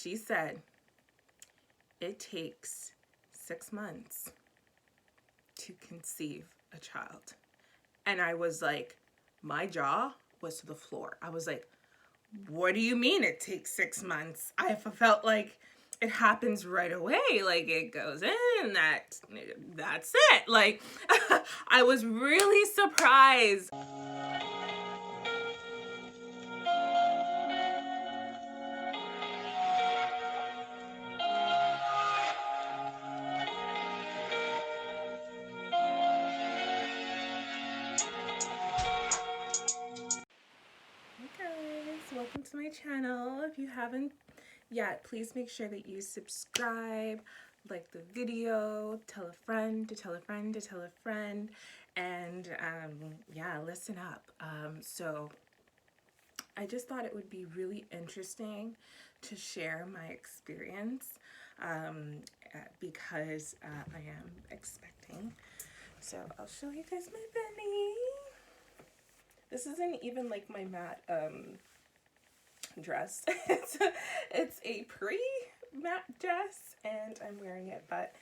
she said, it takes 6 months to conceive a child. And I was like, my jaw was to the floor. I was like, what do you mean it takes 6 months? I felt like it happens right away. Like, it goes in, that's it. Like, I was really surprised. Hey guys, welcome to my channel. If you haven't yet, please make sure that you subscribe, like the video, tell a friend to tell a friend to tell a friend, and yeah, listen up. So I just thought it would be really interesting to share my experience because I am expecting. So I'll show you guys my belly. This isn't even like my matte dress. it's a pre-matte dress and I'm wearing it, but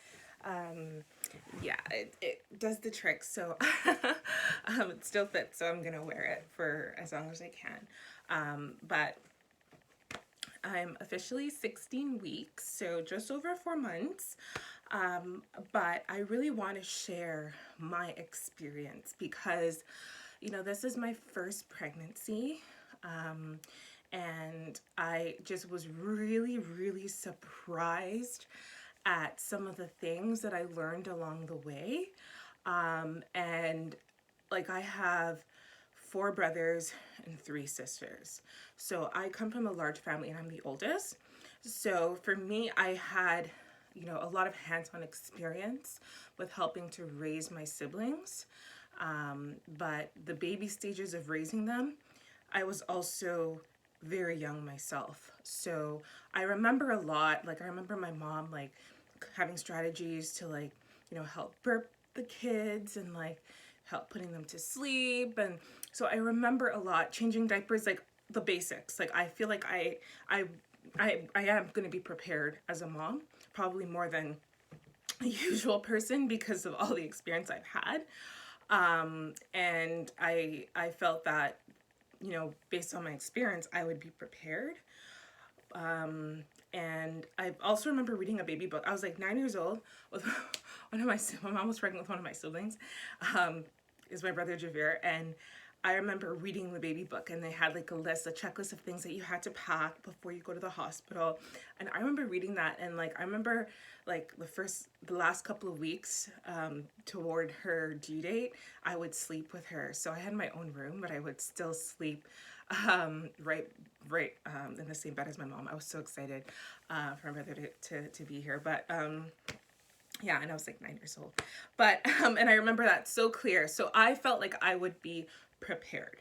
yeah, it does the trick. So it still fits, so I'm gonna wear it for as long as I can. But I'm officially 16 weeks, so just over 4 months. But I really want to share my experience because, you know, this is my first pregnancy. And I just was really, really surprised at some of the things that I learned along the way. And like, I have 4 brothers and 3 sisters. So I come from a large family and I'm the oldest. So for me, I had, you know, a lot of hands-on experience with helping to raise my siblings. But the baby stages of raising them, I was also very young myself. So I remember a lot, like I remember my mom like having strategies to, like, you know, help burp the kids and like help putting them to sleep. And so I remember a lot, changing diapers, like the basics. Like I feel like I am going to be prepared as a mom, probably more than a usual person because of all the experience I've had. And I felt that, you know, based on my experience, I would be prepared. And I also remember reading a baby book. I was like 9 years old with my mom was pregnant with one of my siblings, is my brother Javier, and I remember reading the baby book, and they had like a checklist of things that you had to pack before you go to the hospital. And I remember reading that, and like I remember like the last couple of weeks toward her due date, I would sleep with her. So I had my own room, but I would still sleep right in the same bed as my mom. I was so excited for my brother to be here, but yeah, and I was like 9 years old, but and I remember that so clear. So I felt like I would be prepared.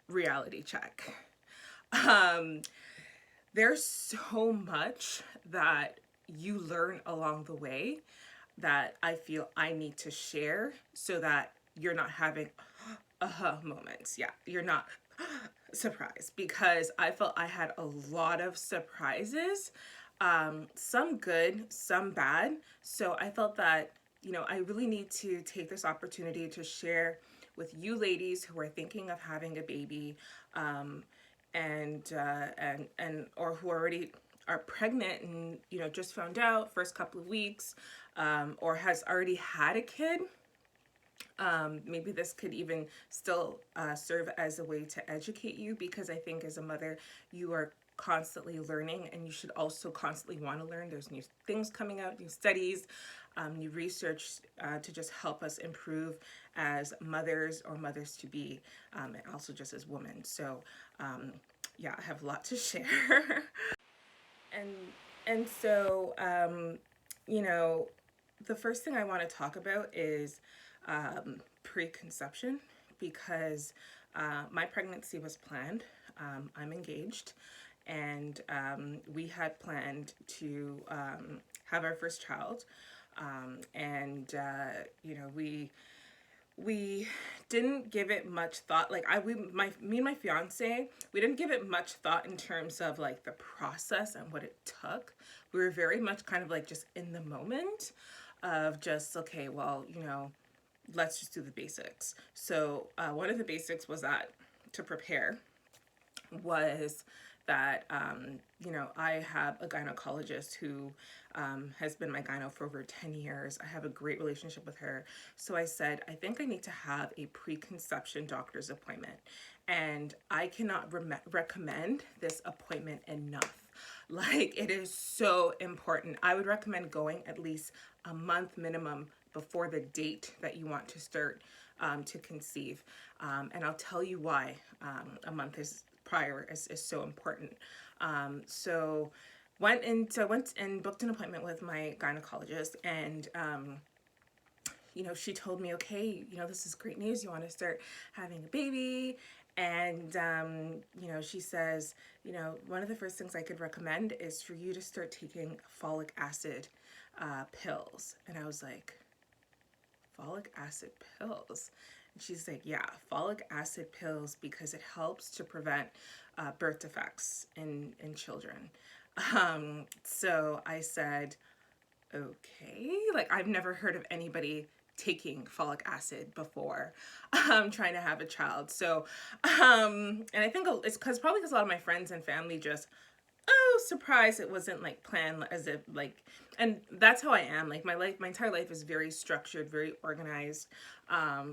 Reality check. There's so much that you learn along the way that I feel I need to share so that you're not having moments. Yeah, you're not surprised, because I felt I had a lot of surprises, some good, some bad. So I felt that, you know, I really need to take this opportunity to share with you ladies who are thinking of having a baby, and or who already are pregnant and, you know, just found out first couple of weeks, or has already had a kid. Maybe this could even still serve as a way to educate you, because I think as a mother, you are constantly learning, and you should also constantly want to learn. There's new things coming out, new studies, new research to just help us improve as mothers or mothers to be, and also just as women. So yeah, I have a lot to share. and so you know, the first thing I want to talk about is preconception, because my pregnancy was planned. I'm engaged, and we had planned to have our first child, and you know, we we didn't give it much thought. Like me and my fiance, we didn't give it much thought in terms of like the process and what it took. We were very much kind of like just in the moment of just, okay, well, let's just do the basics. So one of the basics was that to prepare was that I have a gynecologist who has been my gyno for over 10 years. I have a great relationship with her. So I said, I think I need to have a preconception doctor's appointment. And I cannot recommend this appointment enough. Like, it is so important. I would recommend going at least a month minimum before the date that you want to start to conceive. And I'll tell you why a month prior is so important. So went and booked an appointment with my gynecologist, and she told me, okay, this is great news. You want to start having a baby. And, she says, one of the first things I could recommend is for you to start taking folic acid pills. And I was like, folic acid pills? And she's like, yeah, folic acid pills, because it helps to prevent birth defects in children. So I said, okay, like I've never heard of anybody taking folic acid before trying to have a child. So and I think it's probably because a lot of my friends and family just, oh, surprise, it wasn't like planned as if like, and that's how I am. Like my entire life is very structured, very organized.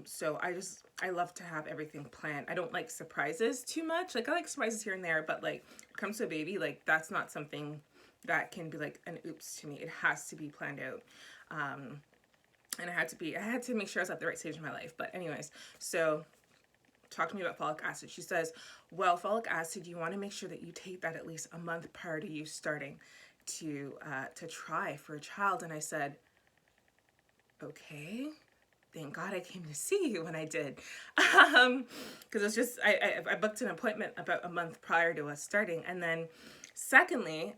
So I love to have everything planned. I don't like surprises too much. Like I like surprises here and there, but like when it comes to a baby, like that's not something that can be like an oops to me. It has to be planned out. And I had to make sure I was at the right stage in my life. But anyways, so talk to me about folic acid. She says, well, folic acid, you want to make sure that you take that at least a month prior to you starting to try for a child. And I said, okay, thank God I came to see you when I did. Because it was just, I booked an appointment about a month prior to us starting. And then secondly,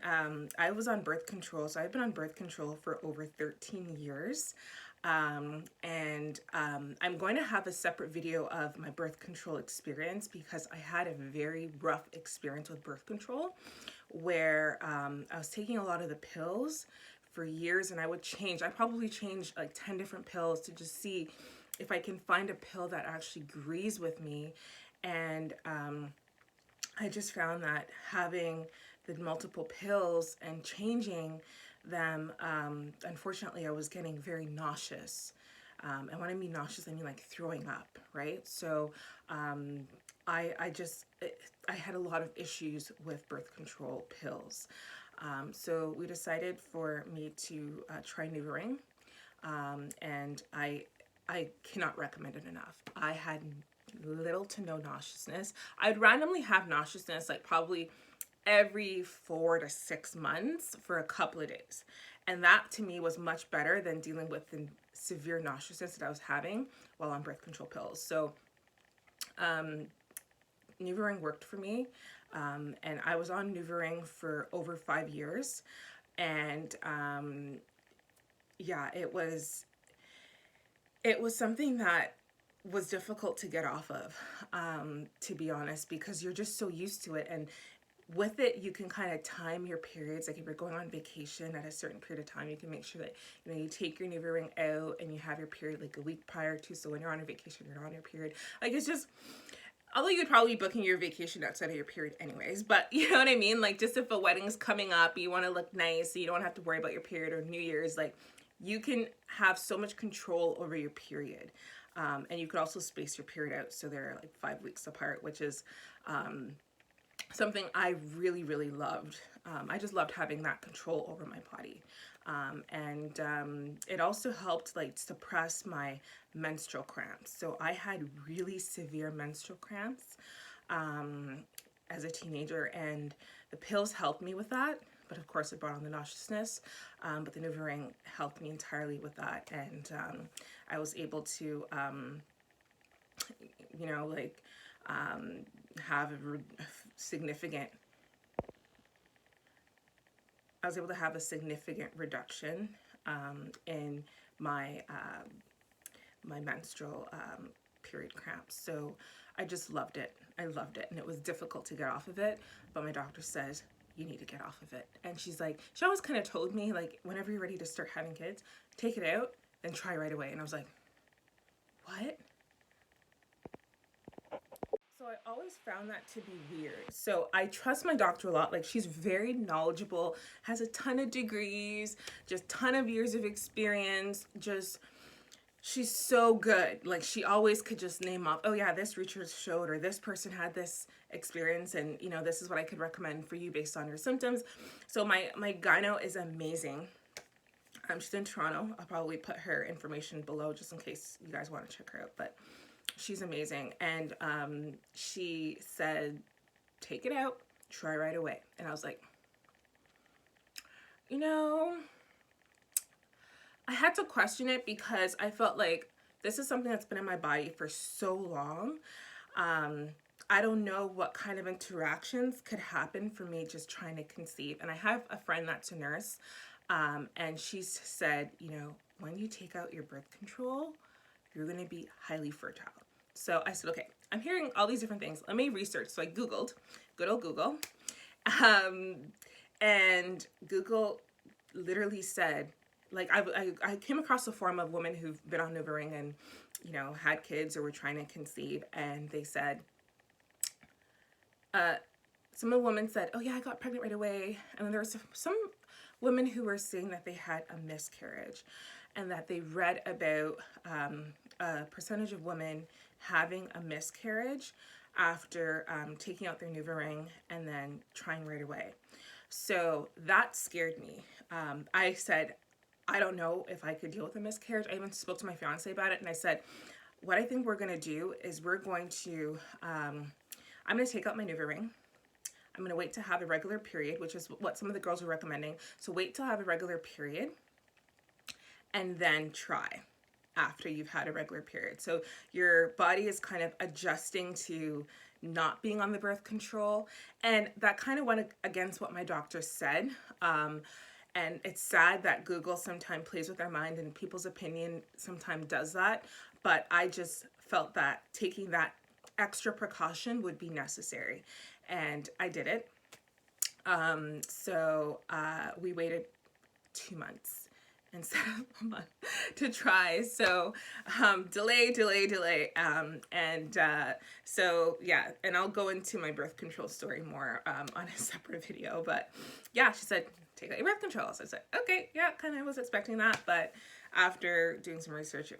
I was on birth control. So I've been on birth control for over 13 years. I'm going to have a separate video of my birth control experience, because I had a very rough experience with birth control where I was taking a lot of the pills for years, and I probably changed like 10 different pills to just see if I can find a pill that actually agrees with me. And I just found that having the multiple pills and changing them, unfortunately, I was getting very nauseous. And when I mean nauseous, I mean like throwing up, right? So I had a lot of issues with birth control pills. So we decided for me to try NuvaRing, and I cannot recommend it enough. I had little to no nauseousness. I'd randomly have nauseousness like probably every 4 to 6 months for a couple of days. And that to me was much better than dealing with the severe nauseousness that I was having while on birth control pills. So NuvaRing worked for me. And I was on NuvaRing for over 5 years. And yeah, it was something that was difficult to get off of, to be honest, because you're just so used to it. And with it, you can kind of time your periods. Like if you're going on vacation at a certain period of time, you can make sure that you take your NuvaRing out and you have your period like a week prior to. So when you're on a vacation, you're not on your period. Like it's just, although you would probably be booking your vacation outside of your period anyways, but you know what I mean? Like just if a wedding's coming up, you want to look nice, so you don't have to worry about your period, or New Year's, like you can have so much control over your period. And you could also space your period out so they're like 5 weeks apart, which is something I really, really loved. I just loved having that control over my body. And it also helped like suppress my menstrual cramps. So I had really severe menstrual cramps as a teenager, and the pills helped me with that. But of course it brought on the nauseousness, but the NuvaRing helped me entirely with that. And I was able to, have a significant reduction in my my menstrual period cramps. So I just loved it. I loved it. And it was difficult to get off of it. But my doctor says, you need to get off of it. And she's like, she always kind of told me, like, whenever you're ready to start having kids, take it out and try right away. And I was like, what? So I always found that to be weird. So I trust my doctor a lot. Like, she's very knowledgeable, has a ton of degrees, just ton of years of experience, just she's so good. Like, she always could just name off, oh yeah, this research showed, or this person had this experience, and you know, this is what I could recommend for you based on your symptoms. So my gyno is amazing. She's in Toronto. I'll probably put her information below just in case you guys want to check her out, but she's amazing. And she said, take it out, try right away. And I was like, you know, I had to question it because I felt like this is something that's been in my body for so long. I don't know what kind of interactions could happen for me just trying to conceive. And I have a friend that's a nurse, and she said, you know, when you take out your birth control, you're going to be highly fertile. So I said, okay, I'm hearing all these different things. Let me research. So I Googled, good old Google, and Google literally said, like, I came across a forum of women who've been on NuvaRing and, you know, had kids or were trying to conceive, and they said, some of the women said, oh yeah, I got pregnant right away. And then there was some women who were saying that they had a miscarriage and that they read about a percentage of women having a miscarriage after taking out their NuvaRing and then trying right away. So that scared me. I said, I don't know if I could deal with a miscarriage. I even spoke to my fiance about it, and I said, what I think we're going to do is we're going to, I'm going to take out my NuvaRing. I'm going to wait to have a regular period, which is what some of the girls are recommending. So wait till I have a regular period and then try after you've had a regular period. So your body is kind of adjusting to not being on the birth control. And that kind of went against what my doctor said. And it's sad that Google sometimes plays with our mind and people's opinion sometimes does that. But I just felt that taking that extra precaution would be necessary. And I did it. So we waited 2 months instead of a month to try. So delay. So yeah, and I'll go into my birth control story more on a separate video. But yeah, she said, take out your birth control. So I said, okay, yeah, kind of was expecting that. But after doing some research,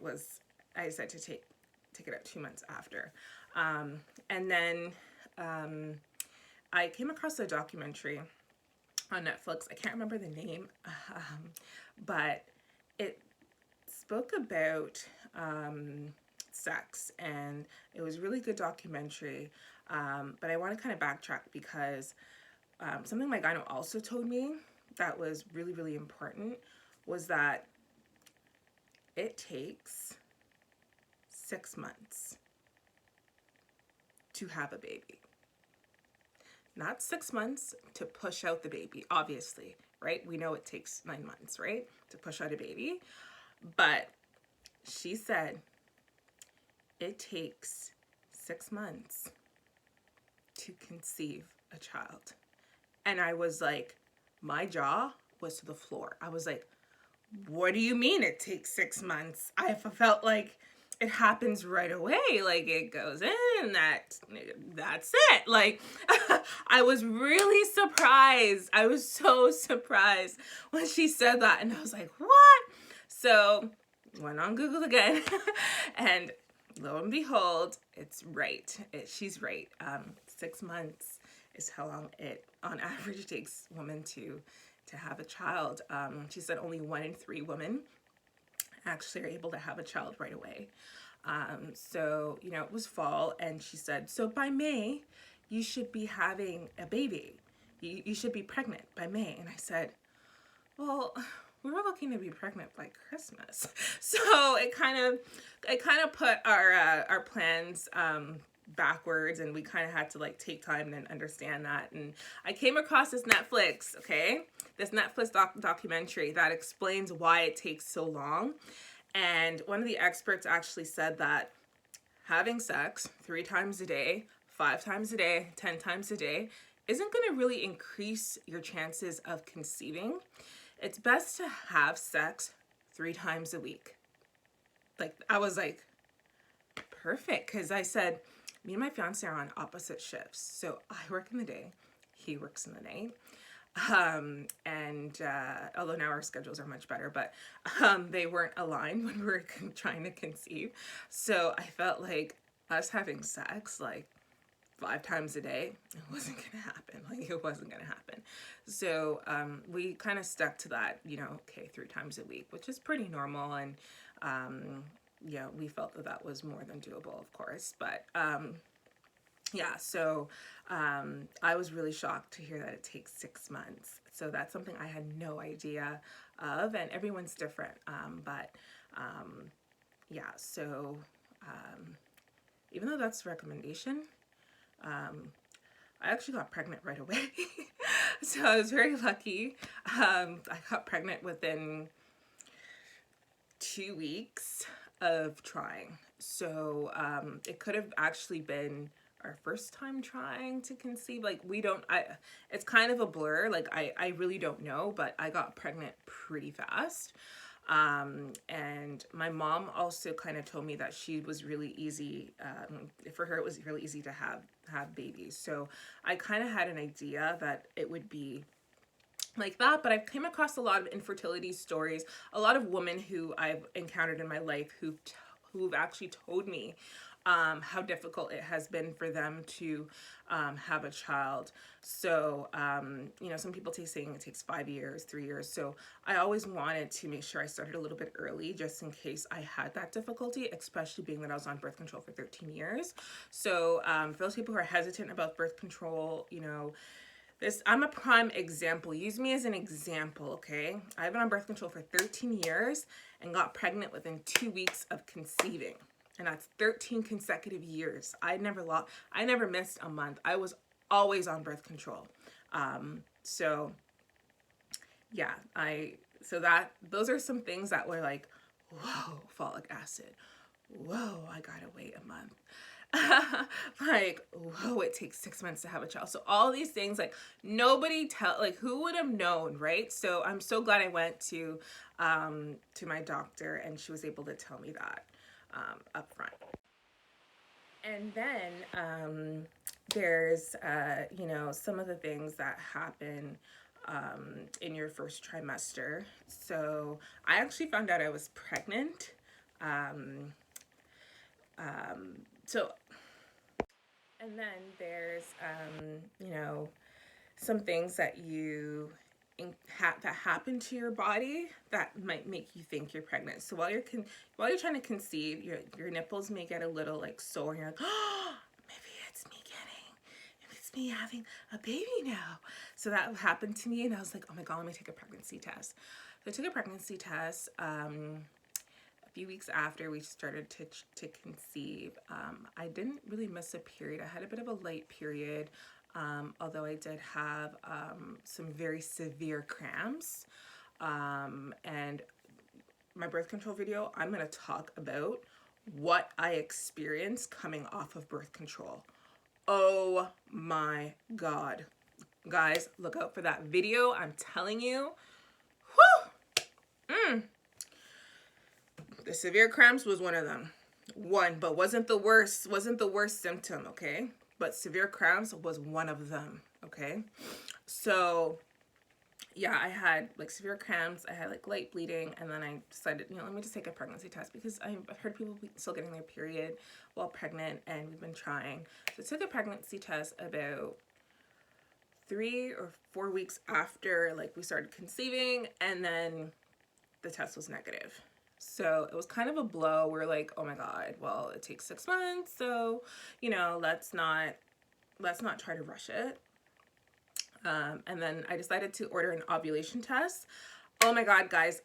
I decided to take it out 2 months after. And then I came across a documentary on Netflix. I can't remember the name, but it spoke about sex, and it was a really good documentary. But I want to kind of backtrack because something my gyno also told me that was really, really important was that it takes 6 months to have a baby. Not 6 months to push out the baby, obviously, right? We know it takes 9 months, right, to push out a baby. But she said it takes 6 months to conceive a child. And I was like, my jaw was to the floor. I was like, what do you mean it takes 6 months? I felt like it happens right away. Like, it goes in, that's it. Like, I was really surprised. I was so surprised when she said that. And I was like, what? So went on Google again and lo and behold, it's right. She's right. 6 months is how long it on average takes women to have a child. She said only 1 in 3 women actually are able to have a child right away. So, you know, it was fall, and she said, so by May, you should be having a baby. You should be pregnant by May. And I said, well, we were looking to be pregnant by Christmas. So it kind of put our plans backwards, and we kind of had to like take time and understand that. And I came across this Netflix documentary that explains why it takes so long. And one of the experts actually said that having sex 3 times a day, 5 times a day, 10 times a day isn't going to really increase your chances of conceiving. It's best to have sex 3 times a week. Like, I was like, perfect. Because I said, me and my fiance are on opposite shifts. So I work in the day, he works in the night. Although now our schedules are much better, but they weren't aligned when we were trying to conceive. So I felt like us having sex like 5 times a day, it wasn't gonna happen. Like, it wasn't gonna happen. So we kind of stuck to that, you know, okay, 3 times a week, which is pretty normal. And yeah, we felt that that was more than doable, of course. But yeah, so I was really shocked to hear that it takes 6 months. So that's something I had no idea of, and everyone's different. Yeah, so even though that's a recommendation, I actually got pregnant right away. So I was very lucky. I got pregnant within 2 weeks of trying. So it could have actually been our first time trying to conceive. Like, it's kind of a blur. Like, I really don't know, but I got pregnant pretty fast. And my mom also kind of told me that she was really easy, for her it was really easy to have babies. So I kind of had an idea that it would be like that, but I've came across a lot of infertility stories, a lot of women who I've encountered in my life who've actually told me how difficult it has been for them to have a child. So, you know, some people saying it takes 5 years, 3 years. So I always wanted to make sure I started a little bit early just in case I had that difficulty, especially being that I was on birth control for 13 years. So for those people who are hesitant about birth control, you know, I'm a prime example. Use me as an example, okay? I've been on birth control for 13 years and got pregnant within 2 weeks of conceiving. And that's 13 consecutive years. I never missed a month. I was always on birth control. So yeah, those are some things that were like, whoa, folic acid. Whoa, I gotta wait a month. Like, whoa, it takes 6 months to have a child. So all these things, like, who would have known, right? So I'm so glad I went to my doctor, and she was able to tell me that up front. And then there's you know, some of the things that happen in your first trimester. So I actually found out I was pregnant. So, and then there's, you know, some things that that happen to your body that might make you think you're pregnant. So while you're trying to conceive, your nipples may get a little like sore, and you're like, oh, maybe it's me having a baby now. So that happened to me, and I was like, oh my God, let me take a pregnancy test. So I took a pregnancy test. A few weeks after we started to conceive. I didn't really miss a period. I had a bit of a light period, although I did have some very severe cramps. And my birth control video, I'm going to talk about what I experienced coming off of birth control. Oh my God. Guys, look out for that video. I'm telling you. Whew! The severe cramps was one of them. But wasn't the worst symptom, okay? But severe cramps was one of them, okay? So yeah, I had like severe cramps, I had like light bleeding, and then I decided, you know, let me just take a pregnancy test, because I've heard people still getting their period while pregnant, and we've been trying. So I took a pregnancy test about 3 or 4 weeks after like we started conceiving, and then the test was negative. So it was kind of a blow. We're like, oh my God, well, it takes 6 months. So, you know, let's not try to rush it. And then I decided to order an ovulation test. Oh my God, guys,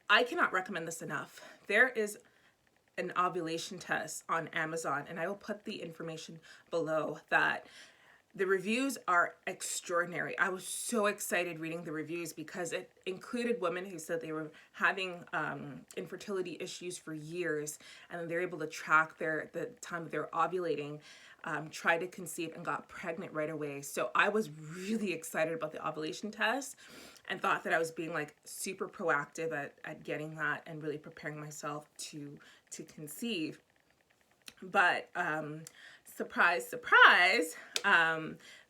I cannot recommend this enough. There is an ovulation test on Amazon, and I will put the information below, that The reviews are extraordinary. I was so excited reading the reviews because it included women who said they were having infertility issues for years, and they're able to track the time they're ovulating, tried to conceive, and got pregnant right away. So I was really excited about the ovulation test and thought that I was being like super proactive at getting that and really preparing myself to conceive. But surprise, surprise,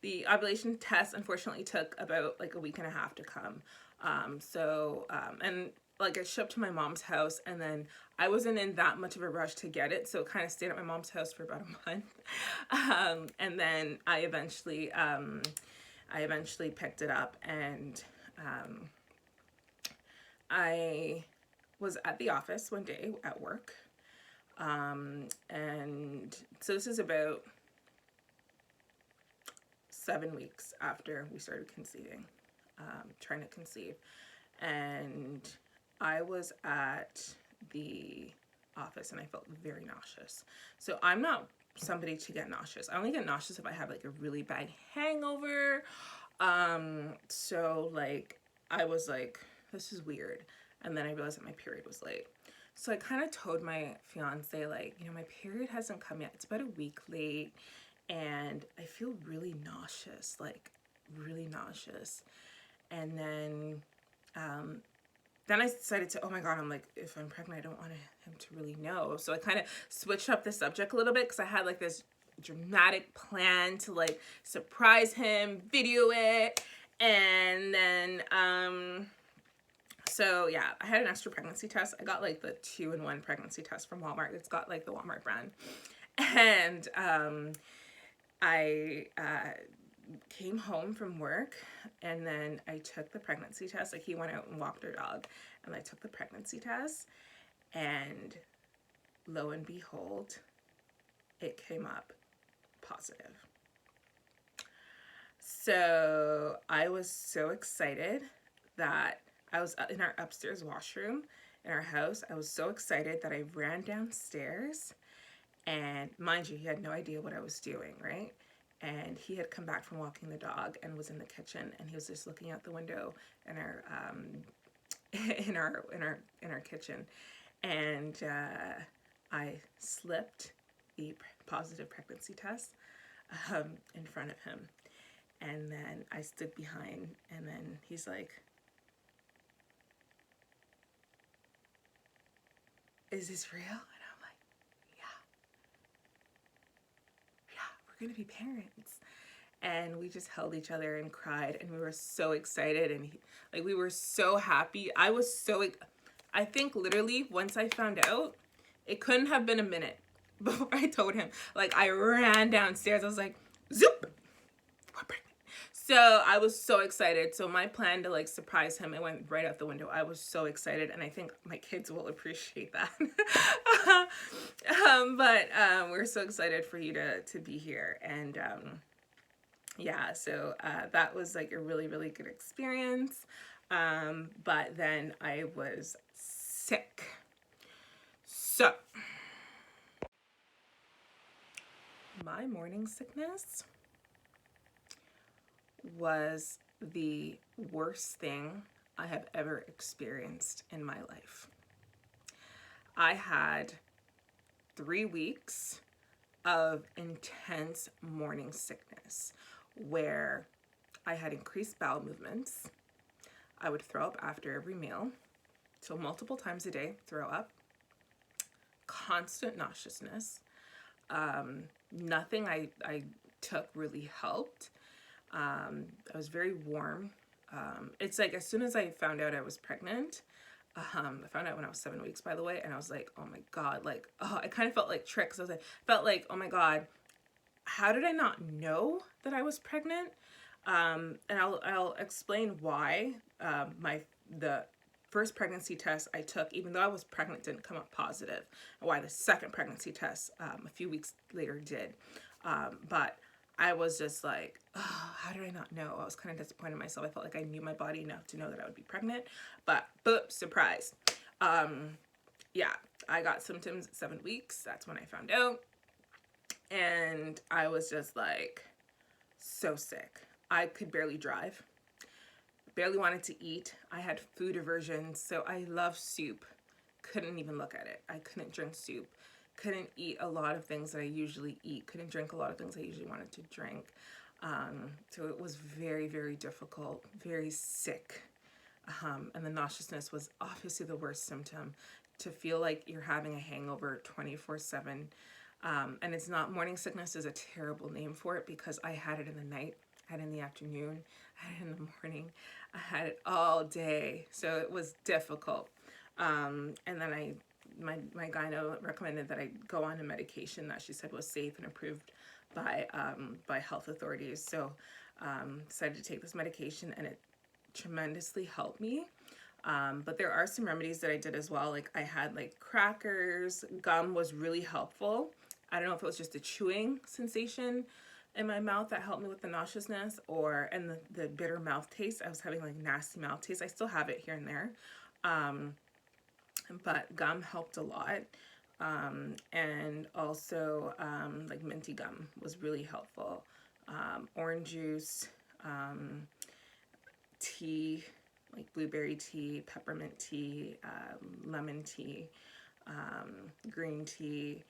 the ovulation test unfortunately took about like a week and a half to come. And like I shipped to my mom's house, and then I wasn't in that much of a rush to get it, so it kind of stayed at my mom's house for about a month. And then I eventually picked it up, and I was at the office one day at work. And so this is about 7 weeks after we started conceiving, trying to conceive. And I was at the office and I felt very nauseous. So I'm not somebody to get nauseous. I only get nauseous if I have like a really bad hangover. So like I was like, this is weird. And then I realized that my period was late. So I kind of told my fiance, like, you know, my period hasn't come yet. It's about a week late, and I feel really nauseous, like really nauseous. And then I decided to, oh my God, I'm like, if I'm pregnant, I don't want him to really know. So I kind of switched up the subject a little bit because I had like this dramatic plan to like surprise him, video it, and then so yeah, I had an extra pregnancy test. I got like the 2-in-1 pregnancy test from Walmart. It's got like the Walmart brand. And I came home from work, and then I took the pregnancy test. Like he went out and walked our dog, and I took the pregnancy test, and lo and behold, it came up positive. So I was so excited that I was in our upstairs washroom in our house. I was so excited that I ran downstairs, and mind you, he had no idea what I was doing, right? And he had come back from walking the dog and was in the kitchen, and he was just looking out the window in our in our kitchen, and I slipped the positive pregnancy test in front of him, and then I stood behind, and then he's like, is this real? And I'm like, yeah, we're gonna be parents. And we just held each other and cried, and we were so excited, and we were so happy. I think literally once I found out, it couldn't have been a minute before I told him. Like I ran downstairs, I was like, zoop, we're pregnant. So I was so excited. So my plan to like surprise him, it went right out the window. I was so excited, and I think my kids will appreciate that. But we're so excited for you to be here, and yeah, so that was like a really, really good experience. But then I was sick. So my morning sickness was the worst thing I have ever experienced in my life. I had 3 weeks of intense morning sickness where I had increased bowel movements. I would throw up after every meal, so multiple times a day, throw up, constant nauseousness. Nothing I took really helped. I was very warm. It's like as soon as I found out I was pregnant, I found out when I was 7 weeks, by the way, and I was like, oh my God, like, oh, I kind of felt like tricks. Felt like, oh my God, how did I not know that I was pregnant? And I'll explain why the first pregnancy test I took, even though I was pregnant, didn't come up positive, and why the second pregnancy test a few weeks later did. But I was just like, oh, how did I not know? I was kind of disappointed in myself. I felt like I knew my body enough to know that I would be pregnant, but boom, surprise. Yeah, I got symptoms at 7 weeks. That's when I found out. And I was just like so sick. I could barely drive, barely wanted to eat. I had food aversion, so I love soup. Couldn't even look at it. I couldn't drink soup. Couldn't eat a lot of things that I usually eat. Couldn't drink a lot of things I usually wanted to drink. So it was very, very difficult, very sick. And the nauseousness was obviously the worst symptom. To feel like you're having a hangover 24/7. And it's not, morning sickness is a terrible name for it because I had it in the night, I had it in the afternoon, I had it in the morning, I had it all day. So it was difficult. And then my gyno recommended that I go on a medication that she said was safe and approved by health authorities. So decided to take this medication, and it tremendously helped me. But there are some remedies that I did as well. Like I had like crackers, gum was really helpful. I don't know if it was just a chewing sensation in my mouth that helped me with the nauseousness, and the bitter mouth taste. I was having like nasty mouth taste. I still have it here and there. But gum helped a lot. And also like minty gum was really helpful. Orange juice, tea, like blueberry tea, peppermint tea, lemon tea, green tea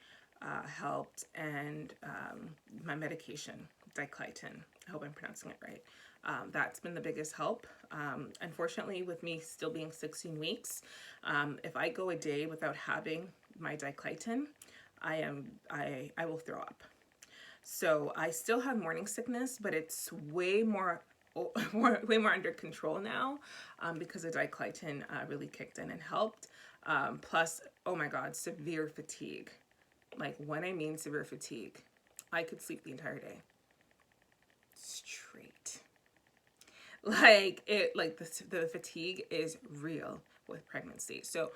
helped, and my medication, Diclytin. I hope I'm pronouncing it right. That's been the biggest help. Unfortunately, with me still being 16 weeks, if I go a day without having my Diclytin, I will throw up. So I still have morning sickness, but it's way more under control now because the Diclytin really kicked in and helped. Plus, oh my God, severe fatigue. Like when I mean severe fatigue, I could sleep the entire day straight. Like the fatigue is real with pregnancy. So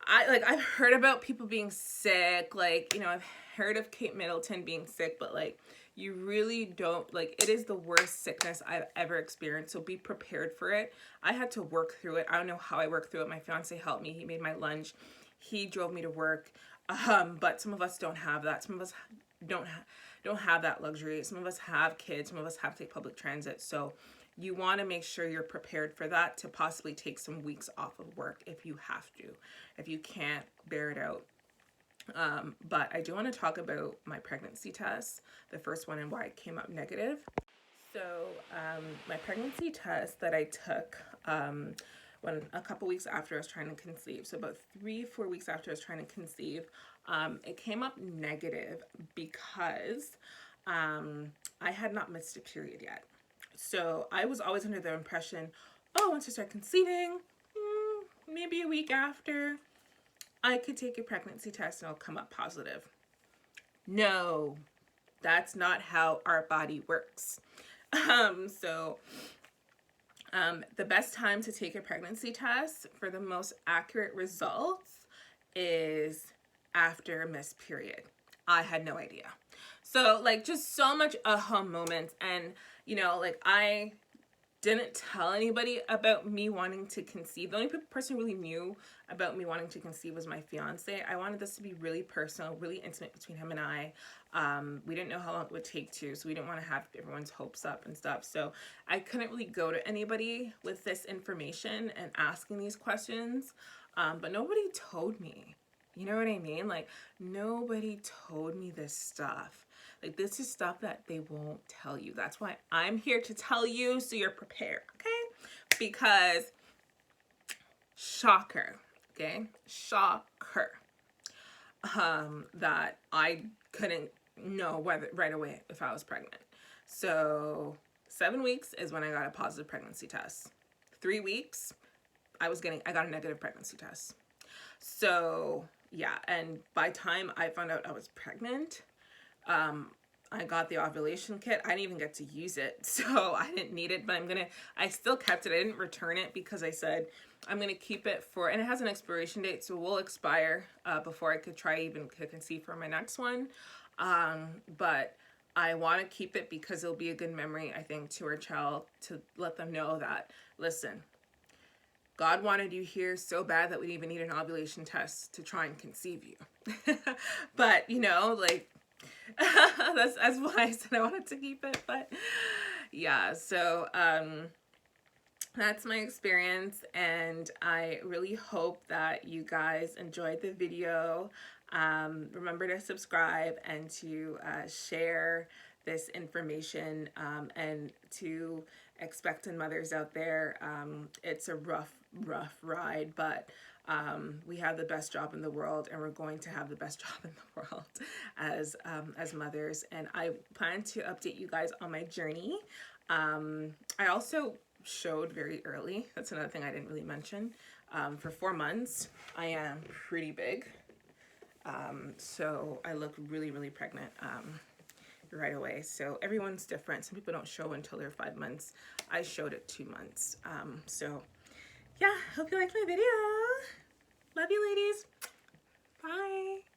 I've heard about people being sick, like, you know, I've heard of Kate Middleton being sick, but like you really don't, like, it is the worst sickness I've ever experienced. So be prepared for it. I had to work through it. I don't know how I worked through it. My fiance helped me. He made my lunch. He drove me to work. But some of us don't have that. Some of us don't have that luxury. Some of us have kids. Some of us have to take public transit. So you want to make sure you're prepared for that, to possibly take some weeks off of work if you have to, if you can't bear it out. But I do want to talk about my pregnancy test, the first one, and why it came up negative. So my pregnancy test that I took when a couple weeks after I was trying to conceive, so about 3-4 weeks after I was trying to conceive, it came up negative because I had not missed a period yet. So I was always under the impression, oh, once I start conceiving, maybe a week after, I could take a pregnancy test and it'll come up positive. No, that's not how our body works. The best time to take a pregnancy test for the most accurate results is after a missed period. I had no idea. So like just so much aha moments. And you know, like I didn't tell anybody about me wanting to conceive. The only person who really knew about me wanting to conceive was my fiance. I wanted this to be really personal, really intimate between him and I. We didn't know how long it would take to, so we didn't want to have everyone's hopes up and stuff. So I couldn't really go to anybody with this information and asking these questions. But nobody told me. You know what I mean? Like nobody told me this stuff. Like this is stuff that they won't tell you. That's why I'm here to tell you so you're prepared, okay? Because shocker, okay? Shocker. That I couldn't know whether right away if I was pregnant. So 7 weeks is when I got a positive pregnancy test. 3 weeks, I got a negative pregnancy test. So yeah, and by time I found out I was pregnant, I got the ovulation kit. I didn't even get to use it, so I didn't need it, but I still kept it. I didn't return it because I said I'm gonna keep it for, and it has an expiration date, so it will expire before I could try even to conceive for my next one. But I want to keep it because it'll be a good memory, I think, to our child, to let them know that, listen, God wanted you here so bad that we didn't even need an ovulation test to try and conceive you. But, you know, like, That's why I said I wanted to keep it. But yeah, so that's my experience, and I really hope that you guys enjoyed the video. Remember to subscribe and to share this information, and to expectant mothers out there. It's a rough ride, but we have the best job in the world, and we're going to have the best job in the world as mothers. And I plan to update you guys on my journey. I also showed very early. That's another thing I didn't really mention. For 4 months, I am pretty big. So I look really, really pregnant right away. So everyone's different. Some people don't show until they're 5 months. I showed at 2 months. So yeah, hope you liked my video. Love you, ladies. Bye.